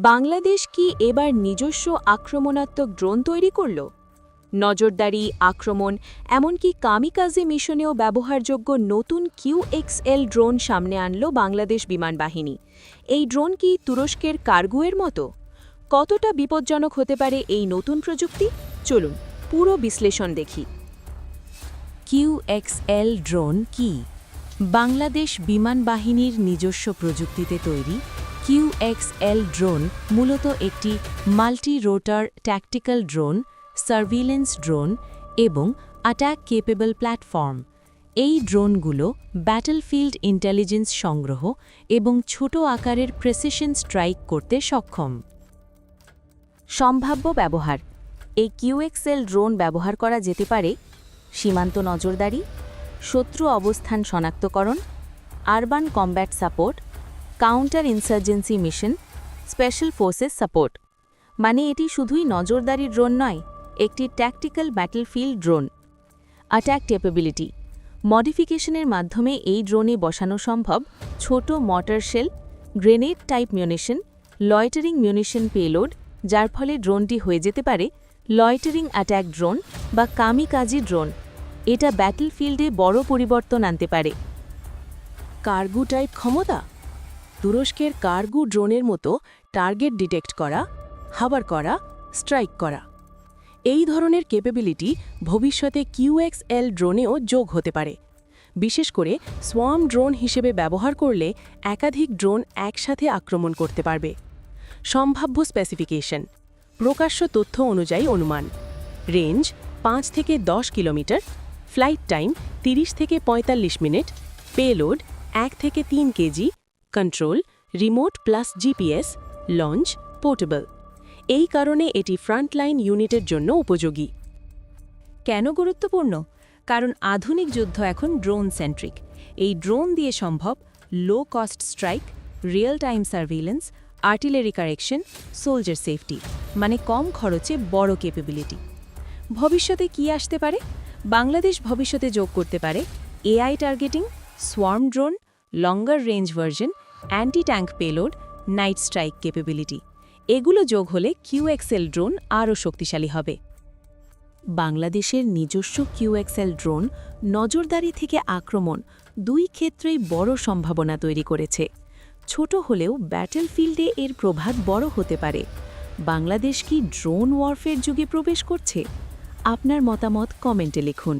বাংলাদেশ কি এবার নিজস্ব আক্রমণাত্মক ড্রোন তৈরি করল? নজরদারি, আক্রমণ, এমনকি কামিকাজে মিশনেও ব্যবহারযোগ্য নতুন QXL ড্রোন সামনে আনল বাংলাদেশ বিমান বাহিনী। এই ড্রোন কি তুরস্কের কার্গুয়ের মতো? কতটা বিপজ্জনক হতে পারে এই নতুন প্রযুক্তি? চলুন পুরো বিশ্লেষণ দেখি। QXL ড্রোন কি? বাংলাদেশ বিমান বাহিনীর নিজস্ব প্রযুক্তিতে তৈরি QXL ড্রোন মূলত একটি মাল্টি-রোটার ট্যাকটিক্যাল ড্রোন, সার্ভিলেন্স ড্রোন এবং অ্যাটাক কেপেবল প্ল্যাটফর্ম। এই ড্রোনগুলো ব্যাটলফিল্ড ইন্টেলিজেন্স সংগ্রহ এবং ছোট আকারের প্রেসিশন স্ট্রাইক করতে সক্ষম। সম্ভাব্য ব্যবহার: এই QXL ড্রোন ব্যবহার করা যেতে পারে সীমান্ত নজরদারি, শত্রু অবস্থান শনাক্তকরণ, urban combat support, counter insurgency mission, special forces support. মানে এটি শুধুই নজরদারি ড্রোন নয়, একটি tactical battlefield drone. Attack capability: মডিফিকেশনের মাধ্যমে এই ড্রোনে বসানো সম্ভব ছোট mortar shell, grenade type munition, loitering munition payload, যার ফলে ড্রোনটি হয়ে যেতে পারে লয়টারিং অ্যাটাক ড্রোন বা কামিকাজি ড্রোন। এটা ব্যাটলফিল্ডে বড় পরিবর্তন আনতে পারে। কার্গো টাইপ ক্ষমতা: তুরস্কের কার্গো ড্রোনের মতো টার্গেট ডিটেক্ট করা, হাবার করা, স্ট্রাইক করা। এই ধরনের ক্যাপাবিলিটি ভবিষ্যতে QXL ড্রোনেও যোগ হতে পারে, বিশেষ করে সোয়ার্ম ড্রোন হিসেবে ব্যবহার করলে একাধিক ড্রোন একসাথে আক্রমণ করতে পারবে। সম্ভাব্য স্পেসিফিকেশন: প্রকাশ্য তথ্য অনুযায়ী অনুমান রেঞ্জ 5 থেকে 10 কিলোমিটার, ফ্লাইট টাইম 30 থেকে 45 মিনিট, পেলোড 1 থেকে 3 KG, control remote plus GPS, launch portable. এই কারণে এটি ফ্রন্টলাইন ইউনিটের জন্য উপযোগী। কেন গুরুত্বপূর্ণ? কারণ আধুনিক যুদ্ধ এখন ড্রোন সেন্ট্রিক। এই ড্রোন দিয়ে সম্ভব low cost strike, real time surveillance, artillery correction, soldier safety, মানে কম খরচে বড় ক্যাপাবিলিটি। ভবিষ্যতে কি আসতে পারে? বাংলাদেশ ভবিষ্যতে যোগ করতে পারে AI targeting, swarm drone, longer range version, anti tank payload, night strike capability. এগুলো যোগ হলে QXL ড্রোন আরও শক্তিশালী হবে। বাংলাদেশের নিজস্ব QXL ড্রোন নজরদারি থেকে আক্রমণ দুই ক্ষেত্রেই বড় সম্ভাবনা তৈরি করেছে। ছোট হলেও ব্যাটলফিল্ডে এর প্রভাব বড় হতে পারে। বাংলাদেশ কি ড্রোন ওয়ারফেয়ার যুগে প্রবেশ করছে? আপনার মতামত কমেন্টে লিখুন।